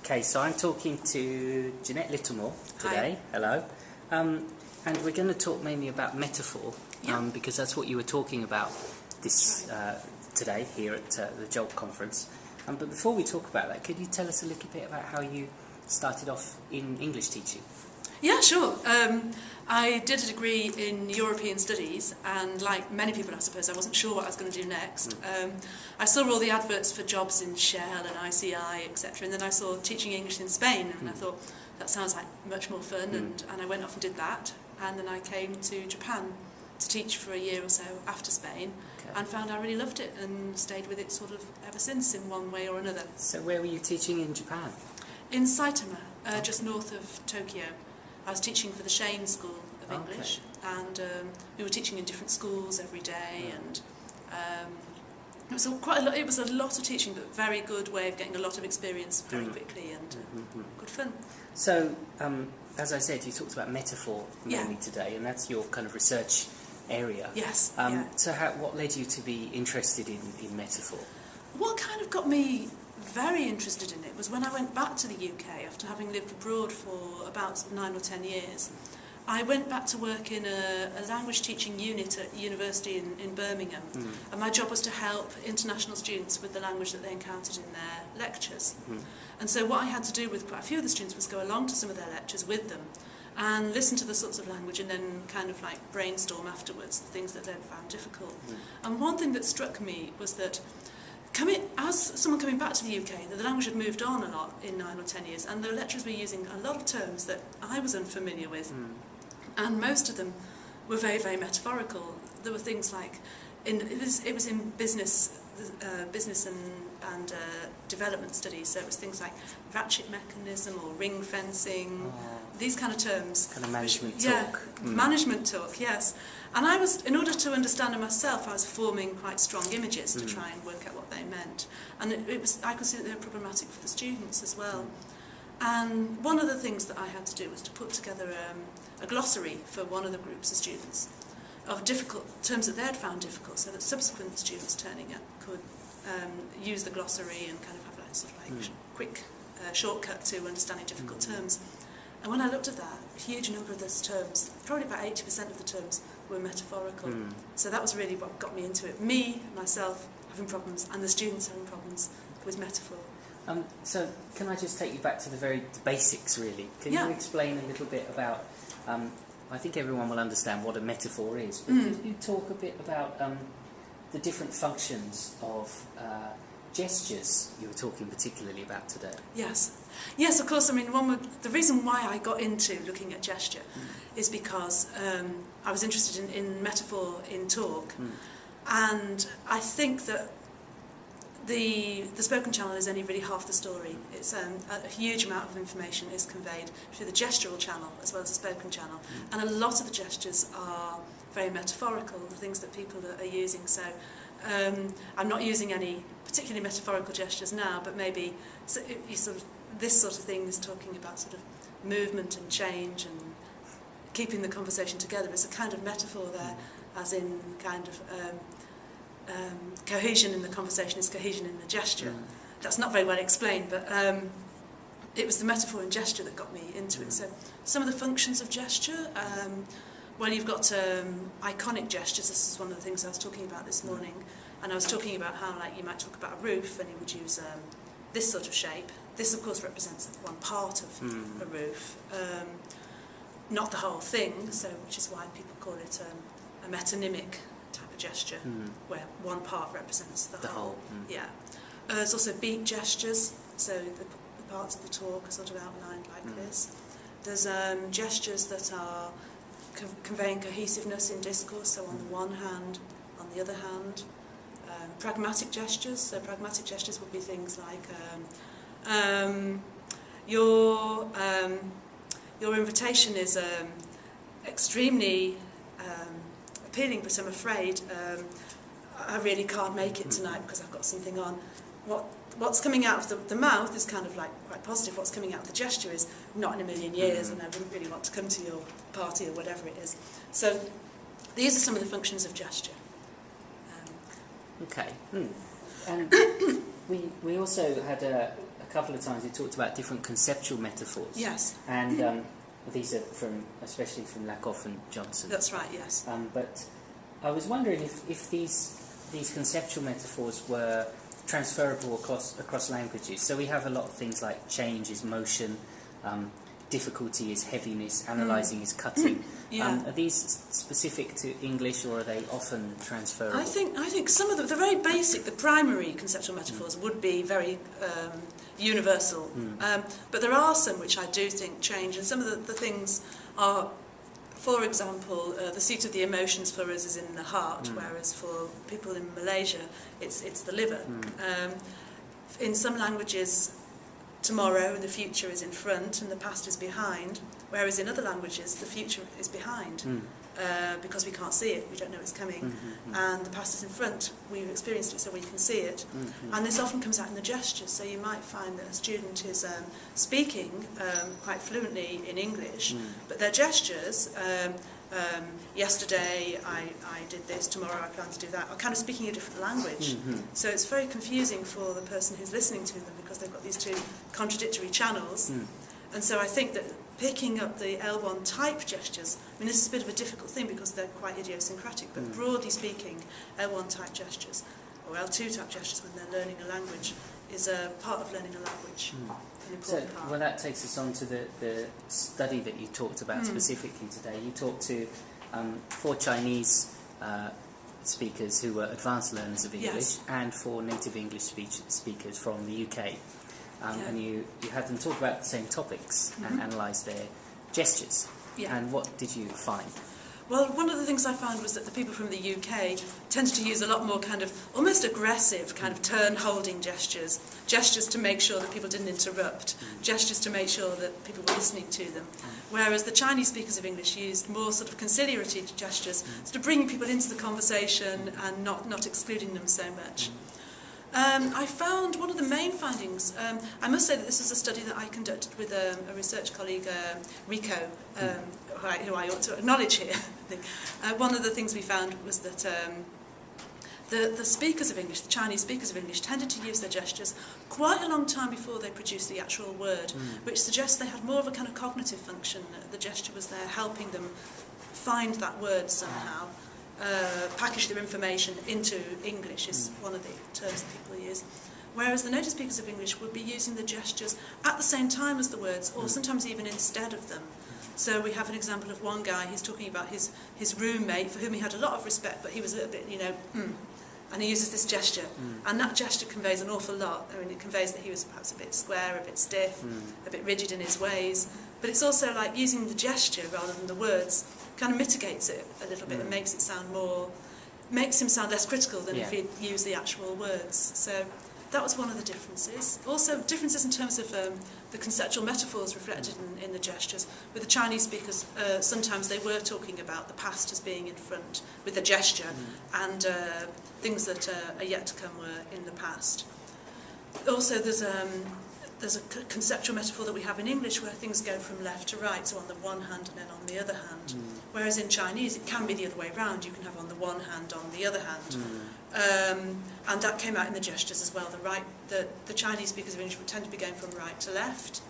Okay, so I'm talking to Jeannette Littlemore today. Hi. Hello. And we're going to talk mainly about metaphor, because that's what you were talking about this today here at the JALT conference. But before we talk about that, could you tell us a little bit about how you started off in English teaching? Yeah, sure. I did a degree in European Studies, and like many people, I suppose, I wasn't sure what I was going to do next. I saw all the adverts for jobs in Shell and ICI, etc., and then I saw teaching English in Spain, and I thought, that sounds like much more fun, and I went off and did that, and then I came to Japan to teach for a year or so after Spain, and found I really loved it, and stayed with it sort of ever since in one way or another. So where were you teaching in Japan? In Saitama, just north of Tokyo. I was teaching for the Shane School of English, and we were teaching in different schools every day, and it was quite a lot. It was a lot of teaching, but very good way of getting a lot of experience very quickly, and good fun. So, as I said, you talked about metaphor mainly today, and that's your kind of research area. Yes. So, what led you to be interested in metaphor? What kind of got me very interested in it was when I went back to the UK after having lived abroad for about 9 or 10 years. I went back to work in a language teaching unit at university in Birmingham, and my job was to help international students with the language that they encountered in their lectures. And so what I had to do with quite a few of the students was go along to some of their lectures with them and listen to the sorts of language, and then kind of like brainstorm afterwards the things that they'd found difficult. And one thing that struck me was that as someone coming back to the UK, the language had moved on a lot in 9 or 10 years, and the lecturers were using a lot of terms that I was unfamiliar with. And most of them were very, very metaphorical. There were things like, it was in business and development studies, so it was things like ratchet mechanism or ring fencing, these kind of terms. Kind of management talk. Yeah, management talk, yes. And I was, in order to understand it myself, I was forming quite strong images to try and work out what they meant. And I could see that they were problematic for the students as well. And one of the things that I had to do was to put together a glossary for one of the groups of students of difficult terms that they'd found difficult, so that subsequent students turning up could use the glossary and kind of have a sort of like quick shortcut to understanding difficult terms. And when I looked at that, a huge number of those terms, probably about 80% of the terms, were metaphorical. So that was really what got me into it. Me, myself, having problems, and the students having problems with metaphor. So can I just take you back to the basics, really? Can you explain a little bit about, I think everyone will understand what a metaphor is, but could you talk a bit about the different functions of gestures you were talking particularly about today? Yes, of course. I mean, the reason why I got into looking at gesture is because I was interested in metaphor in talk, and I think that the spoken channel is only really half the story. It's a huge amount of information is conveyed through the gestural channel as well as the spoken channel, and a lot of the gestures are very metaphorical, the things that people are using. So I'm not using any particularly metaphorical gestures now, but maybe this sort of thing is talking about sort of movement and change and keeping the conversation together. It's a kind of metaphor there, as in kind of cohesion in the conversation is cohesion in the gesture. That's not very well explained, but it was the metaphor in gesture that got me into it. So some of the functions of gesture, well, you've got iconic gestures. This is one of the things I was talking about this morning, and I was talking about how, like, you might talk about a roof and you would use this sort of shape. This, of course, represents one part of a roof, not the whole thing, so which is why people call it a metonymic type of gesture, where one part represents the whole. Yeah. There's also beat gestures, so the parts of the talk are sort of outlined like this. There's gestures that are conveying cohesiveness in discourse, so on the one hand, on the other hand. Pragmatic gestures, so pragmatic gestures would be things like your invitation is extremely appealing, but I'm afraid I really can't make it tonight because I've got something on. What's coming out of the mouth is kind of like quite positive. What's coming out of the gesture is not in a million years, and I wouldn't really want to come to your party or whatever it is. So these are some of the functions of gesture. Okay. And we also had a couple of times you talked about different conceptual metaphors. Yes. And these are especially from Lakoff and Johnson. That's right, yes. But I was wondering if these conceptual metaphors were transferable across languages. So we have a lot of things like change is motion, difficulty is heaviness, analysing is cutting. Yeah. Are these specific to English, or are they often transferable? I think some of the very basic, the primary conceptual metaphors would be very universal. But there are some which I do think change, and some of the things are, for example, the seat of the emotions for us is in the heart, whereas for people in Malaysia, it's the liver. In some languages, tomorrow and the future is in front and the past is behind, whereas in other languages the future is behind because we can't see it, we don't know it's coming, and the past is in front, we've experienced it so we can see it. And this often comes out in the gestures, so you might find that a student is speaking quite fluently in English, but their gestures, yesterday I did this, tomorrow I plan to do that, are kind of speaking a different language. So it's very confusing for the person who's listening to them because they've got these two contradictory channels. And so I think that picking up the L1 type gestures, I mean, this is a bit of a difficult thing because they're quite idiosyncratic, but broadly speaking, L1 type gestures or L2 type gestures when they're learning a language is a part of learning a language. An important part. Well, that takes us on to the study that you talked about specifically today. You talked to 4 Chinese speakers who were advanced learners of English, and 4 native English speakers from the UK. And you had them talk about the same topics and analyse their gestures. And what did you find? Well, one of the things I found was that the people from the UK tended to use a lot more kind of almost aggressive kind of turn-holding gestures to make sure that people didn't interrupt, gestures to make sure that people were listening to them. Whereas the Chinese speakers of English used more sort of conciliatory gestures, sort of bringing people into the conversation and not excluding them so much. I found one of the main findings, I must say that this is a study that I conducted with a research colleague, Rico, who I ought to acknowledge here. I think. One of the things we found was that the speakers of English, the Chinese speakers of English, tended to use their gestures quite a long time before they produced the actual word, which suggests they had more of a kind of cognitive function. The gesture was there helping them find that word somehow. Package their information into English is one of the terms that people use. Whereas the native speakers of English would be using the gestures at the same time as the words, or sometimes even instead of them. So we have an example of one guy, he's talking about his roommate, for whom he had a lot of respect, but he was a little bit, and he uses this gesture. And that gesture conveys an awful lot. I mean, it conveys that he was perhaps a bit square, a bit stiff, a bit rigid in his ways. But it's also like using the gesture rather than the words kind of mitigates it a little bit and makes him sound less critical than if he'd used the actual words. So that was one of the differences. Also, differences in terms of the conceptual metaphors reflected in the gestures. With the Chinese speakers, sometimes they were talking about the past as being in front with the gesture, and things that are yet to come were in the past. Also, there's a conceptual metaphor that we have in English where things go from left to right, so on the one hand and then on the other hand. Whereas in Chinese it can be the other way round. You can have on the one hand, on the other hand. And that came out in the gestures as well. The Chinese speakers of English would tend to be going from right to left,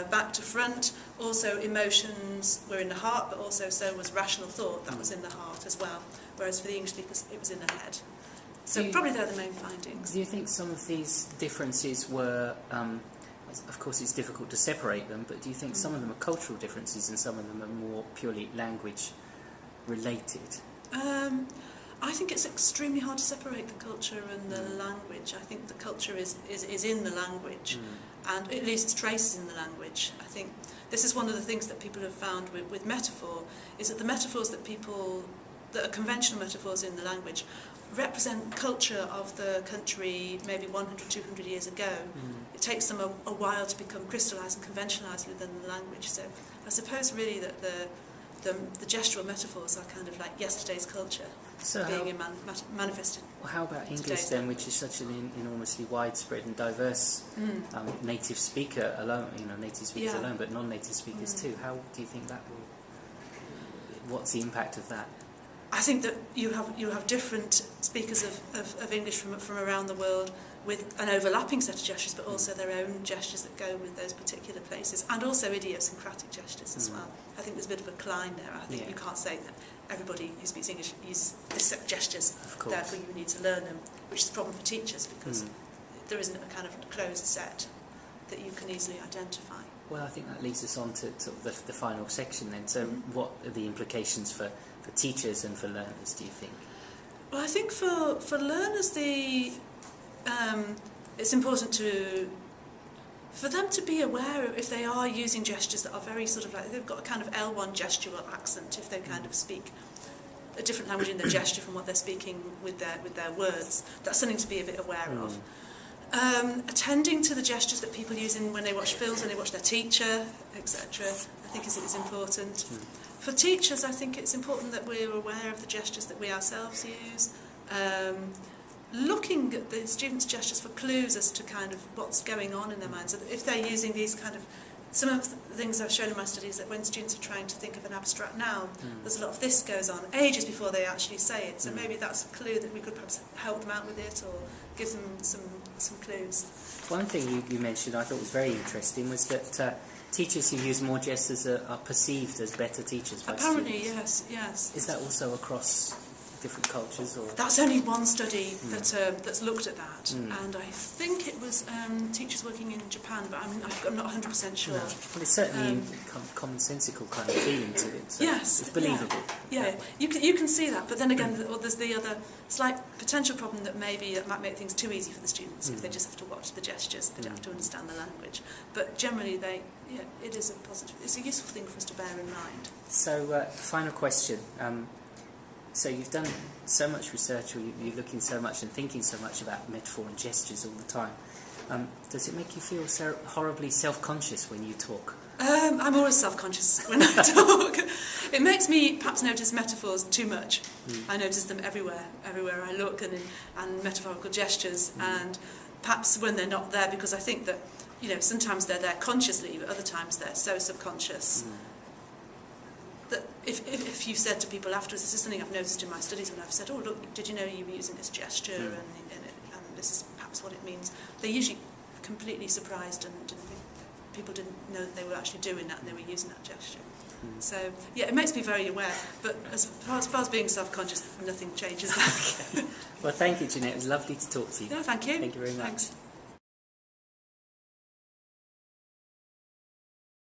back to front. Also emotions were in the heart, but also so was rational thought. That was in the heart as well. Whereas for the English speakers it was in the head. So probably they're the main findings. Do you think some of these differences were, of course it's difficult to separate them, but do you think some of them are cultural differences and some of them are more purely language related? I think it's extremely hard to separate the culture and the language. I think the culture is in the language, and it leaves its traces in the language. I think this is one of the things that people have found with metaphor, is that the metaphors that are conventional metaphors in the language represent culture of the country maybe 100, 200 years ago. It takes them a while to become crystallised and conventionalised within the language. So I suppose really that the gestural metaphors are kind of like yesterday's culture being manifested. Well, how about English then, which is such an enormously widespread and diverse native speaker alone, native speakers alone, but non-native speakers too. How do you think that will? What's the impact of that? I think that you have different speakers of English from around the world with an overlapping set of gestures, but also their own gestures that go with those particular places, and also idiosyncratic gestures as well. I think there's a bit of a decline there. I think you can't say that everybody who speaks English uses this set of gestures, therefore you need to learn them, which is a problem for teachers because there isn't a kind of closed set that you can easily identify. Well, I think that leads us on to sort of the final section then. So what are the implications for teachers and for learners, do you think? Well, I think for learners, it's important for them to be aware of if they are using gestures that are very sort of like, they've got a kind of L1 gestural accent, if they kind of speak a different language in their gesture from what they're speaking with their words. That's something to be a bit aware of. Attending to the gestures that people use when they watch films, when they watch their teacher, etc. I think is important. For teachers, I think it's important that we're aware of the gestures that we ourselves use. Looking at the students' gestures for clues as to kind of what's going on in their minds. If they're using these kind of, some of the things I've shown in my studies that when students are trying to think of an abstract noun, there's a lot of this goes on ages before they actually say it. So maybe that's a clue that we could perhaps help them out with it or give them some clues. One thing you mentioned I thought was very interesting was that teachers who use more gestures are perceived as better teachers by Apparently, students. yes. Is that also across different cultures? Or? That's only one study that's looked at that, and I think it was teachers working in Japan, but I'm not 100% sure. No. Well, it's certainly commonsensical kind of feeling to it. So yes, it's believable. Yeah. You can see that, but then again, there's the other slight potential problem that maybe it might make things too easy for the students if they just have to watch the gestures, they don't have to understand the language. But generally, it is a positive. It's a useful thing for us to bear in mind. So, final question. So you've done so much research, or you're looking so much and thinking so much about metaphor and gestures all the time. Does it make you feel so horribly self-conscious when you talk? I'm always self-conscious when I talk. It makes me perhaps notice metaphors too much. I notice them everywhere I look, and metaphorical gestures, and perhaps when they're not there, because I think that sometimes they're there consciously, but other times they're so subconscious. That if you said to people afterwards, this is something I've noticed in my studies when I've said, oh look, did you know you were using this gesture and this is perhaps what it means, they're usually completely surprised and people didn't know that they were actually doing that and they were using that gesture. So yeah, it makes me very aware, but as far as being self-conscious, nothing changes that. Well, thank you, Jeannette. It was lovely to talk to you. No, thank you. Thank you very much. Thanks.